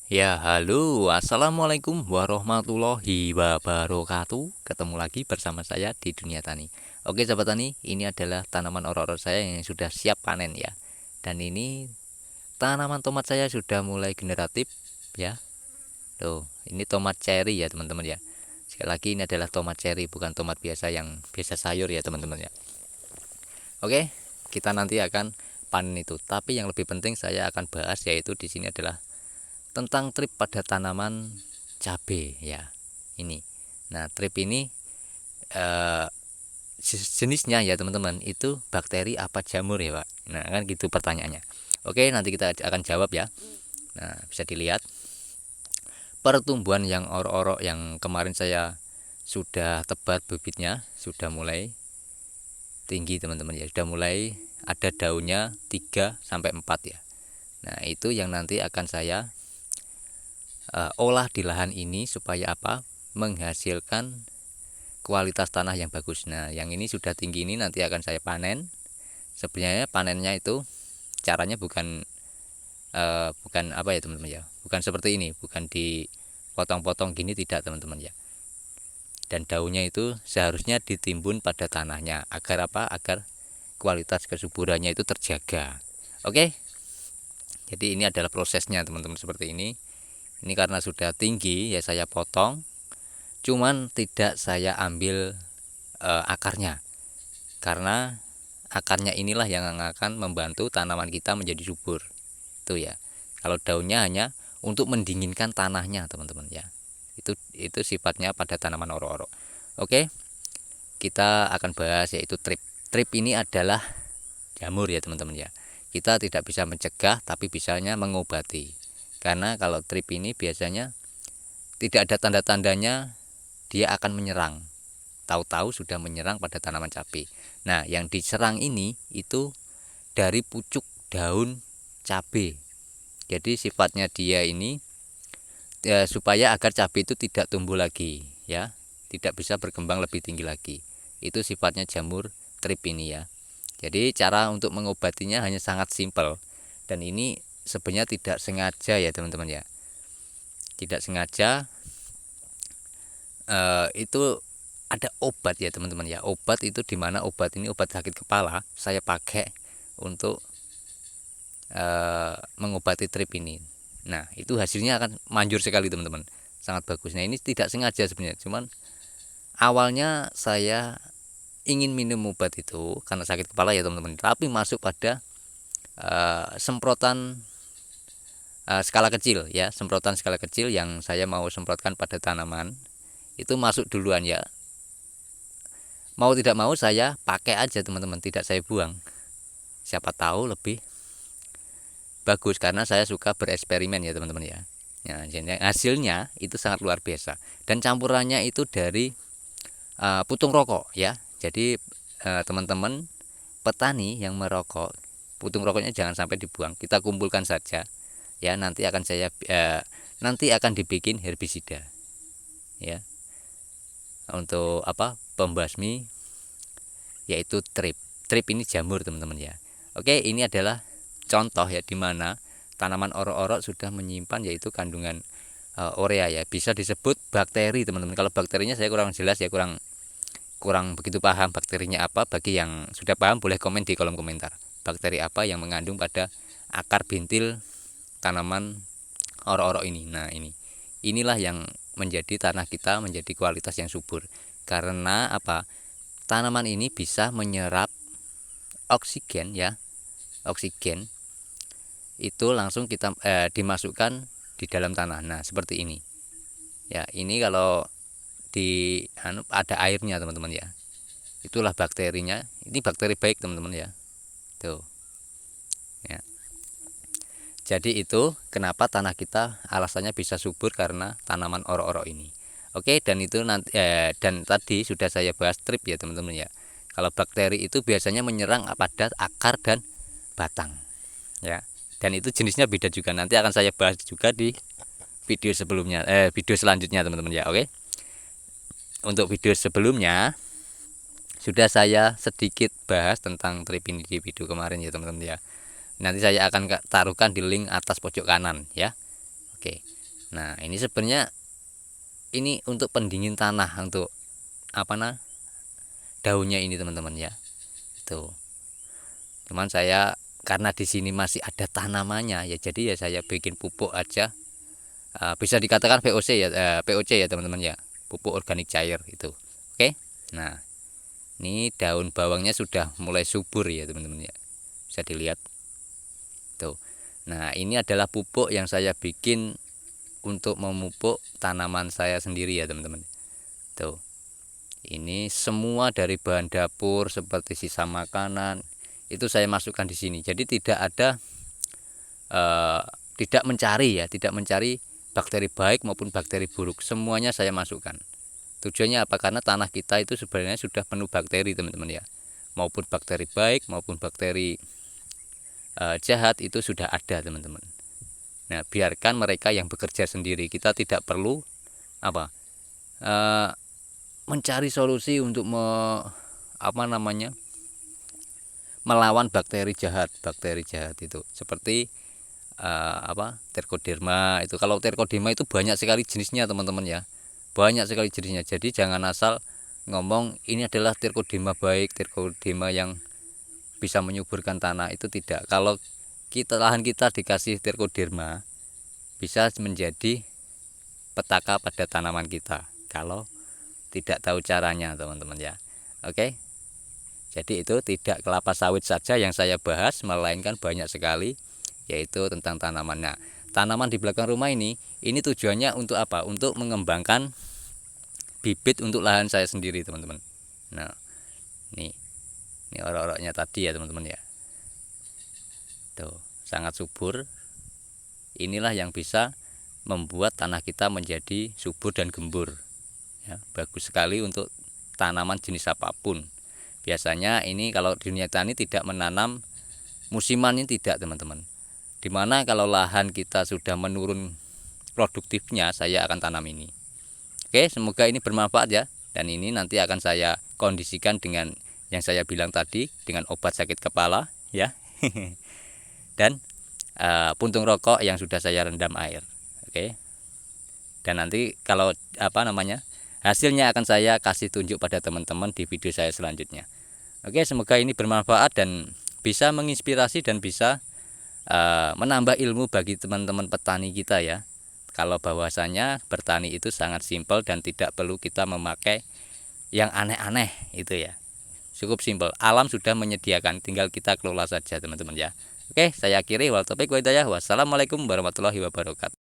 Ya, halo, assalamualaikum warahmatullahi wabarakatuh. Ketemu lagi bersama saya di Dunia Tani. Oke, sahabat tani, ini adalah tanaman orok-orok saya yang sudah siap panen ya. Dan ini tanaman tomat saya sudah mulai generatif ya. Tuh, ini tomat cherry ya, teman-teman ya. Sekali lagi, ini adalah tomat cherry, bukan tomat biasa yang biasa sayur ya, teman-teman ya. Oke, kita nanti akan panen itu. Tapi yang lebih penting saya akan bahas yaitu di sini adalah tentang trip pada tanaman cabai ya ini. Nah, trip ini eh, jenisnya ya teman-teman itu bakteri apa jamur ya Pak? Nah kan gitu pertanyaannya. Oke, nanti kita akan jawab ya. Nah, bisa dilihat pertumbuhan yang orok-orok yang kemarin saya sudah tebat bibitnya sudah mulai tinggi teman-teman ya, sudah mulai ada daunnya 3 sampai 4 ya. Nah, itu yang nanti akan saya olah di lahan ini supaya apa? Menghasilkan kualitas tanah yang bagus. Nah, yang ini sudah tinggi ini nanti akan saya panen. Sebenarnya panennya itu caranya bukan apa ya teman-teman ya. Bukan seperti ini, bukan dipotong-potong gini tidak teman-teman ya. Dan daunnya itu seharusnya ditimbun pada tanahnya agar apa? Agar kualitas kesuburannya itu terjaga. Oke. Jadi ini adalah prosesnya teman-teman seperti ini. Ini karena sudah tinggi ya saya potong. Cuman tidak saya ambil akarnya, karena akarnya inilah yang akan membantu tanaman kita menjadi subur. Itu ya. Kalau daunnya hanya untuk mendinginkan tanahnya, teman-teman ya. Itu sifatnya pada tanaman oro-oro. Oke, kita akan bahas yaitu trip. Trip ini adalah jamur ya, teman-teman ya. Kita tidak bisa mencegah tapi bisanya mengobati. Karena kalau trip ini biasanya tidak ada tanda-tandanya dia akan menyerang. Tahu-tahu sudah menyerang pada tanaman cabai. Nah, yang diserang ini itu dari pucuk daun cabai. Jadi sifatnya dia ini ya, supaya agar cabai itu tidak tumbuh lagi, ya, tidak bisa berkembang lebih tinggi lagi. Itu sifatnya jamur trip ini ya. Jadi cara untuk mengobatinya hanya sangat simpel dan ini sebenarnya tidak sengaja ya teman-teman ya. Tidak sengaja itu ada obat ya teman-teman ya. Obat itu dimana obat ini obat sakit kepala saya pakai untuk mengobati trip ini. Nah, itu hasilnya akan manjur sekali teman-teman, sangat bagus. Nah, ini tidak sengaja sebenarnya, cuman awalnya saya ingin minum obat itu karena sakit kepala ya teman-teman, tapi masuk pada semprotan skala kecil ya, semprotan skala kecil yang saya mau semprotkan pada tanaman itu masuk duluan ya. Mau tidak mau saya pakai aja teman-teman, tidak saya buang. Siapa tahu lebih bagus karena saya suka bereksperimen ya teman-teman ya. Ya, jadi hasilnya itu sangat luar biasa dan campurannya itu dari putung rokok ya. Jadi teman-teman petani yang merokok, putung rokoknya jangan sampai dibuang. Kita kumpulkan saja ya. Nanti akan dibikin herbisida ya untuk apa? Pembasmi yaitu trip. Trip ini jamur teman-teman ya. Oke, ini adalah contoh ya di mana tanaman orok-orok sudah menyimpan yaitu kandungan urea ya. Bisa disebut bakteri teman-teman. Kalau bakterinya saya kurang jelas ya, kurang kurang begitu paham bakterinya apa. Bagi yang sudah paham boleh komen di kolom komentar. Bakteri apa yang mengandung pada akar bintil tanaman orok-orok ini. Nah, ini. Inilah yang menjadi tanah kita menjadi kualitas yang subur. Karena apa? Tanaman ini bisa menyerap oksigen ya. Oksigen itu langsung kita dimasukkan di dalam tanah. Nah, seperti ini. Ya, ini kalau di ada airnya teman-teman ya. Itulah bakterinya. Ini bakteri baik teman-teman ya. Tuh. Ya. Jadi itu kenapa tanah kita alasannya bisa subur karena tanaman orok-orok ini. Oke, dan itu nanti dan tadi sudah saya bahas trip ya teman-teman ya. Kalau bakteri itu biasanya menyerang pada akar dan batang ya. Dan itu jenisnya beda juga. Nanti akan saya bahas juga di video sebelumnya, video selanjutnya teman-teman ya. Oke. Untuk video sebelumnya sudah saya sedikit bahas tentang trip ini di video kemarin ya teman-teman ya. Nanti saya akan taruhkan di link atas pojok kanan ya. Oke. Nah, ini sebenarnya ini untuk pendingin tanah, untuk daunnya ini teman-teman ya. Tuh. Cuman saya karena di sini masih ada tanamannya ya, jadi ya saya bikin pupuk aja. Bisa dikatakan VOC ya, POC ya teman-teman ya, pupuk organik cair itu. Oke. Nah, ini daun bawangnya sudah mulai subur ya teman-teman ya, bisa dilihat tuh. Nah, ini adalah pupuk yang saya bikin untuk memupuk tanaman saya sendiri ya teman-teman tuh. Ini semua dari bahan dapur seperti sisa makanan itu saya masukkan di sini. Jadi tidak ada tidak mencari bakteri baik maupun bakteri buruk. Semuanya saya masukkan. Tujuannya apa? Karena tanah kita itu sebenarnya sudah penuh bakteri teman-teman ya. Maupun bakteri baik maupun bakteri jahat itu sudah ada teman-teman. Nah, biarkan mereka yang bekerja sendiri. Kita tidak perlu mencari solusi untuk melawan bakteri jahat itu seperti Trichoderma itu. Kalau Trichoderma itu banyak sekali jenisnya teman-teman ya, banyak sekali jenisnya. Jadi jangan asal ngomong ini adalah Trichoderma baik, Trichoderma yang bisa menyuburkan tanah, itu tidak. Kalau lahan kita dikasih Trichoderma, bisa menjadi petaka pada tanaman kita kalau tidak tahu caranya teman-teman ya. Oke, jadi itu tidak kelapa sawit saja yang saya bahas, melainkan banyak sekali, yaitu tentang tanaman. Nah, tanaman di belakang rumah ini tujuannya untuk apa? Untuk mengembangkan bibit untuk lahan saya sendiri teman-teman. Nah, ini orok-oroknya tadi ya teman-teman ya, tuh sangat subur. Inilah yang bisa membuat tanah kita menjadi subur dan gembur ya, bagus sekali untuk tanaman jenis apapun. Biasanya ini kalau di dunia tani tidak menanam musiman, ini tidak teman-teman. Dimana kalau lahan kita sudah menurun produktifnya, saya akan tanam ini. Oke, semoga ini bermanfaat ya. Dan ini nanti akan saya kondisikan dengan yang saya bilang tadi, dengan obat sakit kepala ya. Dan puntung rokok yang sudah saya rendam air. Oke. Dan nanti kalau hasilnya akan saya kasih tunjuk pada teman-teman di video saya selanjutnya. Oke, semoga ini bermanfaat dan bisa menginspirasi dan bisa menambah ilmu bagi teman-teman petani kita ya. Kalau bahwasanya bertani itu sangat simpel dan tidak perlu kita memakai yang aneh-aneh itu ya. Cukup simpel. Alam sudah menyediakan, tinggal kita kelola saja teman-teman ya. Oke, saya akhiri. Wassalamualaikum warahmatullahi wabarakatuh.